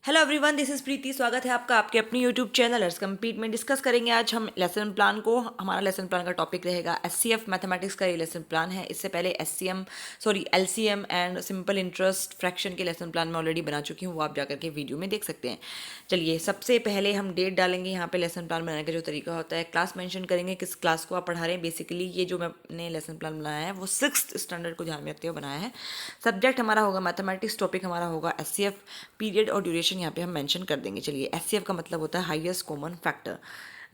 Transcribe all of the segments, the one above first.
Hello everyone, this is प्रीति। स्वागत है आपका आपके अपनी यूट्यूब चैनल लेट्स कंप्लीट में। डिस्कस करेंगे आज हम लेसन प्लान को। हमारा लेसन प्लान का टॉपिक रहेगा एचसीएफ मैथमेटिक्स का ये लेसन प्लान है। इससे पहले LCM and simple interest fraction के लेसन प्लान में ऑलरेडी बना चुकी हूँ, वो आप जाकर के वीडियो में देख सकते हैं। चलिए, सबसे पहले हम डेट डालेंगे यहाँ पे। लेसन प्लान बनाने का जो तरीका होता है, क्लास मेंशन करेंगे, किस क्लास को आप पढ़ा रहे हैं। बेसिकली ये जो मैंने लेसन प्लान बनाया है वो 6th स्टैंडर्ड को ध्यान में रखते हुए बनाया है। सब्जेक्ट हमारा होगा मैथमेटिक्स, टॉपिक हमारा होगा एचसीएफ। पीरियड और ड्यूरेशन यहाँ पे हम मेंशन कर देंगे। चलिए, एचसीएफ का मतलब होता है highest common factor.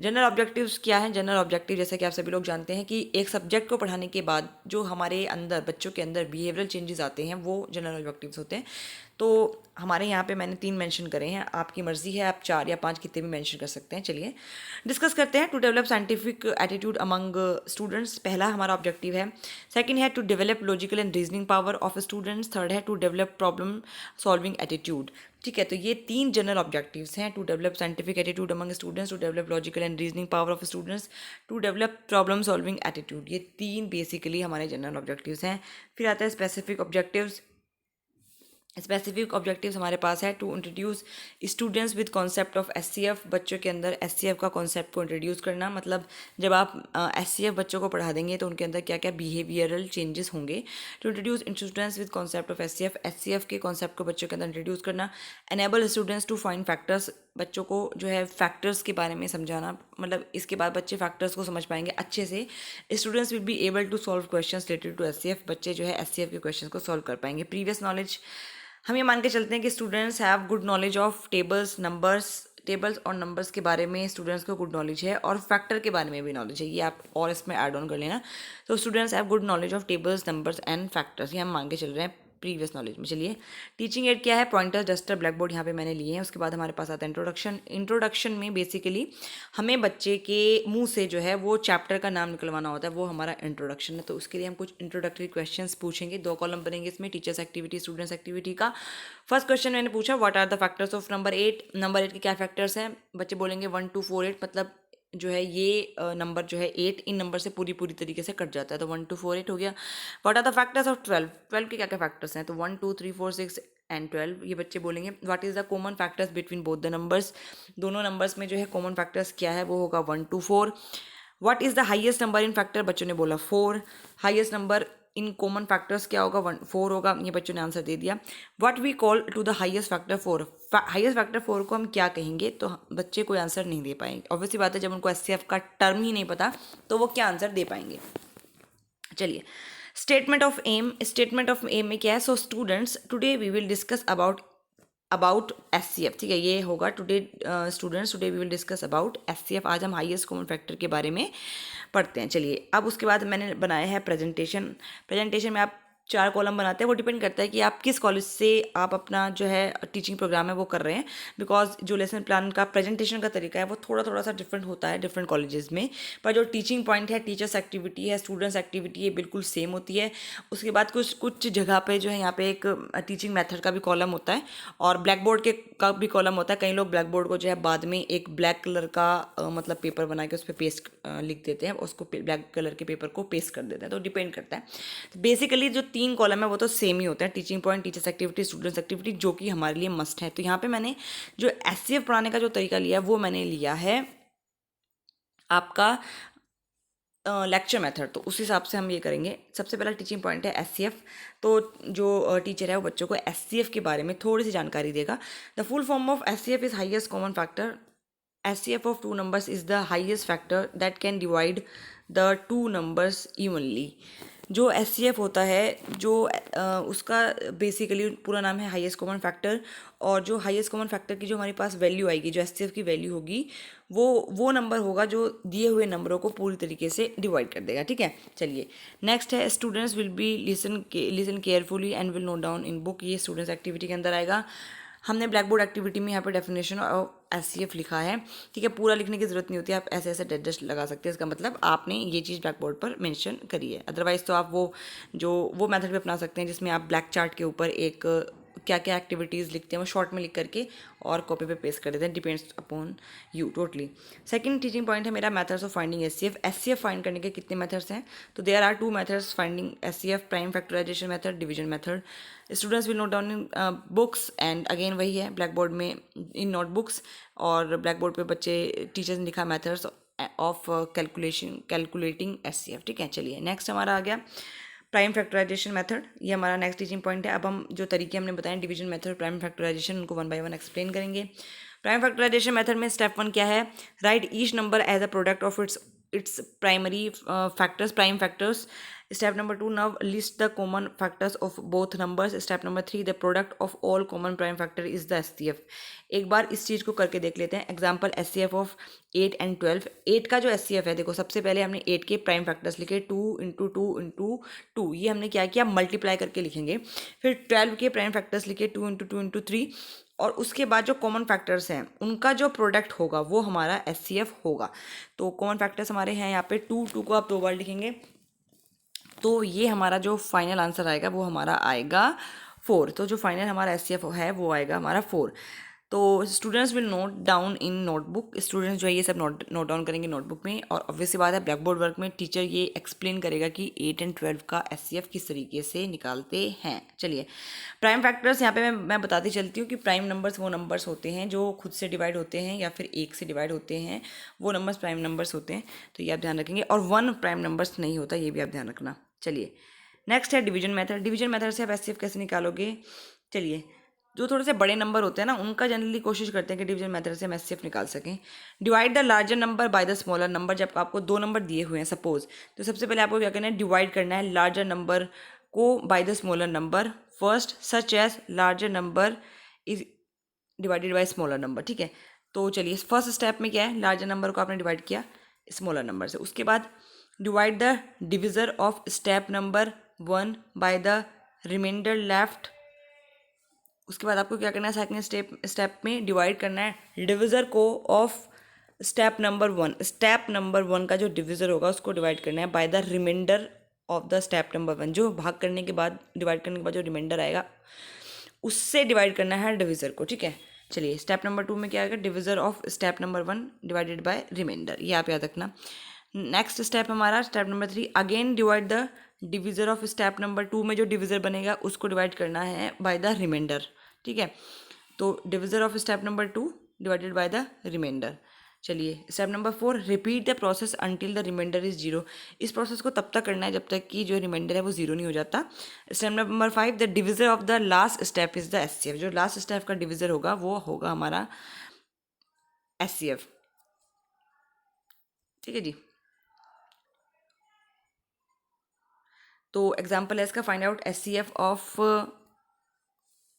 General objectives क्या है? जनरल ऑब्जेक्टिव जैसे कि आप सभी लोग जानते हैं कि एक सब्जेक्ट को पढ़ाने के बाद जो हमारे अंदर बच्चों के अंदर बिहेवियरल चेंजेस आते हैं वो जनरल ऑब्जेक्टिव्स होते हैं। तो हमारे यहाँ पे मैंने 3 मेंशन करे हैं, आपकी मर्जी है, आप 4 या 5 कितने भी मेंशन कर सकते हैं। चलिए डिस्कस करते हैं। To develop scientific attitude among students, पहला हमारा ऑब्जेक्टिव है। सेकंड है to develop logical and reasoning power of students. Third है to develop problem solving attitude. ठीक है, तो ये 3 जनरल ऑब्जेक्टिव्स हैं। To develop scientific attitude among students, to develop logical and reasoning power of students, to develop problem solving attitude. ये 3 basically हमारे general objectives हैं। फिर आता है स्पेसिफिक ऑब्जेक्टिव्स। स्पेसिफिक ऑब्जेक्टिव्स हमारे पास है to introduce students with concept of HCF, बच्चों के अंदर एचसीएफ का कॉन्सेप्ट को इंट्रोड्यूस करना। मतलब जब आप एचसीएफ बच्चों को पढ़ा देंगे तो उनके अंदर क्या क्या बिहेवियरल चेंजेस होंगे। To introduce students with concept of HCF, HCF के कॉन्सेप्ट को बच्चों के अंदर इंट्रोड्यूस करना। Enable students to find factors, बच्चों को जो है फैक्टर्स के बारे में समझाना। मतलब इसके बाद बच्चे फैक्टर्स को समझ पाएंगे अच्छे से। Students will be able to solve questions related to HCF, बच्चे जो है एचसीएफ के क्वेश्चंस को सॉल्व कर पाएंगे। प्रीवियस नॉलेज, हम ये मान के चलते हैं कि students have good knowledge of tables और नंबर्स के बारे में स्टूडेंट्स को गुड नॉलेज है, और फैक्टर के बारे में भी नॉलेज है। ये आप और इसमें ऐड ऑन कर लेना। तो students have good knowledge of tables, numbers and factors, ये हम मान के चल रहे हैं प्रीवियस नॉलेज में। चलिए, टीचिंग एड क्या है? पॉइंटर, डस्टर, ब्लैक बोर्ड यहाँ पे मैंने लिए हैं। उसके बाद हमारे पास आता है इंट्रोडक्शन। इंट्रोडक्शन में बेसिकली हमें बच्चे के मुंह से जो है वो चैप्टर का नाम निकलवाना होता है, वो हमारा इंट्रोडक्शन है। तो उसके लिए हम कुछ इंट्रोडक्टरी क्वेश्चंस पूछेंगे। 2 कॉलम बनेंगे इसमें, टीचर्स एक्टिविटी, स्टूडेंट्स एक्टिविटी का। फर्स्ट क्वेश्चन मैंने पूछा, what are the factors of number 8। Number 8 के क्या फैक्टर्स हैं? बच्चे बोलेंगे 1 2 4 8, मतलब जो है ये नंबर जो है 8 इन नंबर से पूरी पूरी तरीके से कट जाता है, तो 1 2 4 8 हो गया। What are the factors of 12। 12 के क्या क्या फैक्टर्स हैं? तो 1 2 3 4 6 एंड 12, ये बच्चे बोलेंगे। What is the common factors between both the numbers. दोनों नंबर्स में जो है कॉमन फैक्टर्स क्या है? वो होगा 1 2 4। What is the highest number in factor, बच्चों ने बोला 4। Highest number in common factors क्या होगा? 1 4 होगा, ये बच्चों ने आंसर दे दिया। What we call to the highest factor 4। Highest factor 4 को हम क्या कहेंगे? तो बच्चे कोई आंसर नहीं दे पाएंगे। ऑब्वियसली बात है, जब उनको एचसीएफ का टर्म ही नहीं पता तो वो क्या आंसर दे पाएंगे। चलिए, statement of M. Statement of M में क्या है? So students, today we will discuss about HCF. ठीक है, ये होगा today students, today we will discuss about HCF. आज हम हाईएस्ट कॉमन फैक्टर के बारे में पढ़ते हैं। चलिए, अब उसके बाद मैंने बनाया है प्रेजेंटेशन। प्रेजेंटेशन में आप 4 कॉलम बनाते हैं। वो डिपेंड करता है कि आप किस कॉलेज से आप अपना जो है टीचिंग प्रोग्राम है वो कर रहे हैं। बिकॉज जो लेसन प्लान का प्रेजेंटेशन का तरीका है वो थोड़ा थोड़ा सा डिफरेंट होता है डिफरेंट कॉलेजेस में, पर जो टीचिंग पॉइंट है, टीचर्स एक्टिविटी है, स्टूडेंट्स एक्टिविटी, ये बिल्कुल सेम होती है। उसके बाद कुछ कुछ जगह पे जो है यहाँ पे एक टीचिंग मेथड का भी कॉलम होता है और ब्लैक बोर्ड के का भी कॉलम होता है। कई लोग ब्लैक बोर्ड को जो है बाद में एक ब्लैक कलर का मतलब पेपर बना के उस पर पेस्ट लिख देते हैं, उसको ब्लैक कलर के पेपर को पेस्ट कर देते हैं। तो डिपेंड करता है। बेसिकली जो 3 कॉलम है वो तो सेम ही होते हैं, teaching point, teachers activity, students activity, जो कि हमारे लिए मस्ट है। तो यहाँ पे मैंने जो एचसीएफ पढ़ाने का जो तरीका लिया है वो मैंने लिया है आपका लेक्चर मेथड। तो उस हिसाब से हम ये करेंगे। सबसे पहला टीचिंग पॉइंट है एचसीएफ। तो जो टीचर है वो बच्चों को एचसीएफ के बारे में थोड़ी सी जानकारी देगा। The full form of HCF is highest common factor. HCF of 2 numbers is the highest factor that can divide the 2 numbers evenly. जो एचसीएफ होता है जो उसका बेसिकली पूरा नाम है हाईएस्ट कॉमन फैक्टर, और जो हाईएस्ट कॉमन फैक्टर की जो हमारे पास वैल्यू आएगी, जो एचसीएफ की वैल्यू होगी, वो नंबर होगा जो दिए हुए नंबरों को पूरी तरीके से डिवाइड कर देगा। ठीक है, चलिए नेक्स्ट है students will B listen carefully and will note down in book. ये स्टूडेंट्स एक्टिविटी के अंदर आएगा। हमने ब्लैक बोर्ड एक्टिविटी में यहाँ पे डेफिनेशन ऑफ एचसीएफ लिखा है। ठीक है, पूरा लिखने की जरूरत नहीं होती, आप ऐसे ऐसे डेट लगा सकते हैं। इसका मतलब आपने ये चीज़ ब्लैक बोर्ड पर मेंशन करी है। अदरवाइज तो आप वो मेथड भी अपना सकते हैं जिसमें आप ब्लैक चार्ट के ऊपर एक क्या क्या एक्टिविटीज़ लिखते हैं वो शॉर्ट में लिख करके और कॉपी पे पेस्ट कर देते हैं, depends upon you totally. Second teaching point है मेरा methods of finding HCF. HCF find करने के कितने मेथड्स हैं, तो there are 2 methods finding HCF, prime factorisation method, division method. Students will note down in books and again वही है black board में इन नोटबुक्स, और ब्लैक बोर्ड पे बच्चे टीचर्स ने लिखा मेथड्स ऑफ कैलकुलेटिंग एचसीएफ। ठीक है, चलिए नेक्स्ट हमारा आ गया प्राइम फैक्टराइजेशन मेथड। ये हमारा नेक्स्ट टीचिंग पॉइंट है। अब हम जो तरीके हमने बताए डिवीजन मेथड, प्राइम फैक्टराइजेशन, उनको 1 बाय 1 एक्सप्लेन करेंगे। प्राइम फैक्टराइजेशन मेथड में स्टेप 1 क्या है, write each number as a product of its primary factors, prime factors. Step number 2, now list the common factors of both numbers. Step number 3, the product of all common prime factor is the HCF. एक बार इस चीज़ को करके देख लेते हैं। Example HCF of 8 and 12। 8 का जो एचसीएफ है, देखो सबसे पहले हमने 8 के प्राइम फैक्टर्स लिखे 2 इंटू 2 इंटू 2, ये हमने क्या किया मल्टीप्लाई करके लिखेंगे। फिर 12 के प्राइम फैक्टर्स लिखे 2 इंटू 2 इंटू 3, और उसके बाद जो कॉमन फैक्टर्स हैं उनका जो प्रोडक्ट होगा वो हमारा एचसीएफ होगा। तो कॉमन फैक्टर्स हमारे हैं यहाँ पे 2 को आप 2 बार लिखेंगे, तो ये हमारा जो फाइनल आंसर आएगा वो हमारा आएगा 4। तो जो फाइनल हमारा एचसीएफ है वो आएगा हमारा 4। तो students will note down in notebook. Students जो है ये सब नोट डाउन करेंगे नोटबुक में, और ऑब्वियसली बात है ब्लैक बोर्ड वर्क में टीचर ये एक्सप्लेन करेगा कि 8 एंड 12 का एचसीएफ किस तरीके से निकालते हैं। चलिए प्राइम फैक्टर्स यहाँ पे मैं बताती चलती हूँ कि प्राइम नंबर्स वो नंबर्स होते हैं जो खुद से डिवाइड होते हैं या फिर 1 से डिवाइड होते हैं, वो नंबर्स प्राइम नंबर्स होते हैं, तो ये आप ध्यान रखेंगे। और 1 प्राइम नंबर्स नहीं होता, ये भी आप ध्यान रखना। चलिए नेक्स्ट है डिवीजन मेथड। डिवीजन मेथड से आप एचसीएफ कैसे निकालोगे, चलिए जो थोड़े से बड़े नंबर होते हैं ना उनका जनरली कोशिश करते हैं कि डिवीजन मेथड से हम एचसीएफ निकाल सकें। Divide the larger number by the smaller number. जब आपको 2 नंबर दिए हुए हैं सपोज, तो सबसे पहले आपको क्या करना है, डिवाइड करना है लार्जर नंबर को by the smaller number first, such as larger number is divided by smaller number. ठीक है, तो चलिए फर्स्ट स्टेप में क्या है, लार्जर नंबर को आपने डिवाइड किया स्मॉलर नंबर से। उसके बाद divide the divisor of step number 1 by the reminder left. उसके बाद आपको क्या करना है, सेकंड स्टेप में डिवाइड करना है डिविज़र को of step number 1। Step number 1 का जो डिविज़र होगा उसको डिवाइड करना है by the reminder of the step number 1। जो भाग करने के बाद डिवाइड करने के बाद जो रिमाइंडर आएगा उससे डिवाइड करना है डिविज़र को। ठीक है, चलिए स्टेप नंबर 2 में क्या आएगा, divisor of step number 1 divided by reminder, ये आप याद रखना। नेक्स्ट स्टेप हमारा step number 3, again divide the divisor of step number 2 में जो डिविज़र बनेगा उसको डिवाइड करना है बाय द रिमाइंडर। ठीक है, तो divisor of step number 2 divided by the remainder. चलिए step number 4, repeat the process until the remainder is 0। इस प्रोसेस को तब तक करना है जब तक कि जो रिमाइंडर है वो 0 नहीं हो जाता। Step number 5, the divisor of the last step is the HCF. जो लास्ट स्टेप का डिविज़र होगा वो होगा हमारा एचसीएफ। ठीक है जी, तो एग्जाम्पल है इसका, find out HCF of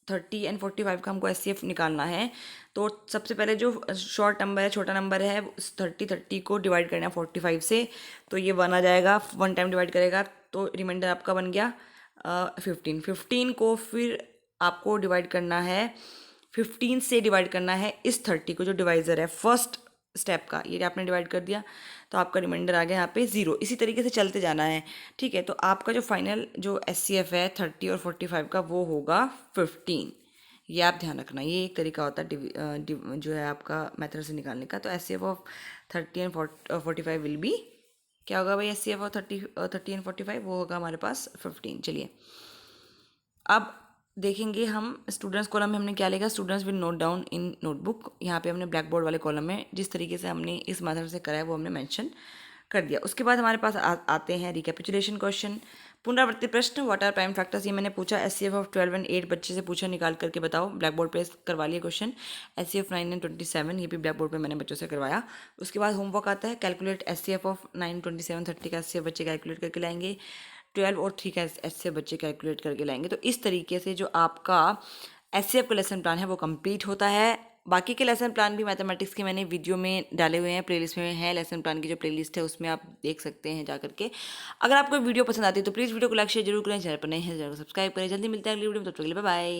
30 and 45 का हमको एचसीएफ निकालना है। तो सबसे पहले जो शॉर्ट नंबर है, छोटा नंबर है, 30 को डिवाइड करना है 45 से, तो ये 1 आ जाएगा, 1 टाइम डिवाइड करेगा तो रिमाइंडर आपका बन गया 15 को फिर आपको डिवाइड करना है 15 से डिवाइड करना है इस 30 को जो डिवाइज़र है फर्स्ट स्टेप का, ये आपने डिवाइड कर दिया तो आपका रिमाइंडर आ गया यहाँ पे 0। इसी तरीके से चलते जाना है। ठीक है, तो आपका जो फाइनल जो एचसीएफ है 30 और 45 का वो होगा 15। ये आप ध्यान रखना, ये एक तरीका होता है जो है आपका मेथड से निकालने का। तो HCF of 30 and 45 will be, क्या होगा भाई, एचसीएफ ऑफ 30 एंड 45 वो होगा हमारे पास 15। चलिए अब देखेंगे हम स्टूडेंट्स कॉलम में हमने क्या लिखा, students will note down in notebook. यहाँ पे हमने ब्लैक बोर्ड वाले कॉलम में जिस तरीके से हमने इस मेथड से करा है वो हमने मेंशन कर दिया। उसके बाद हमारे पास आते हैं रिकैपिचुलेशन क्वेश्चन, पुनरावृत्ति प्रश्न। व्हाट आर प्राइम फैक्टर्स, ये मैंने पूछा एचसीएफ ऑफ 12 एंड 8 बच्चे से पूछा, निकाल करके बताओ। ब्लैक बोर्ड पे करवा लिया क्वेश्चन। एचसीएफ 9 एंड 27, ये भी ब्लैक बोर्ड पे मैंने बच्चों से करवाया। उसके बाद होमवर्क आता है, कैलकुलेट एचसीएफ ऑफ 9, 27, 30 का एचसीएफ बच्चे कैलकुलेट करके लाएंगे। 12 और 3 का एचसीएफ बच्चे कैलकुलेट करके लाएंगे। तो इस तरीके से जो आपका एचसीएफ का लेसन प्लान है वो कंप्लीट होता है। बाकी के लेसन प्लान भी मैथमेटिक्स के मैंने वीडियो में डाले हुए हैं, प्लेलिस्ट में है, लेसन प्लान की जो प्लेलिस्ट है उसमें आप देख सकते हैं जा करके। अगर आपको वीडियो पसंद आती है तो प्लीज़ वीडियो को लाइक शेयर जरूर करें, चैनल पर नए हैं चैनल को सब्सक्राइब करें। जल्दी मिलते हैं अगली वीडियो में, तब तक के लिए बाय बाय।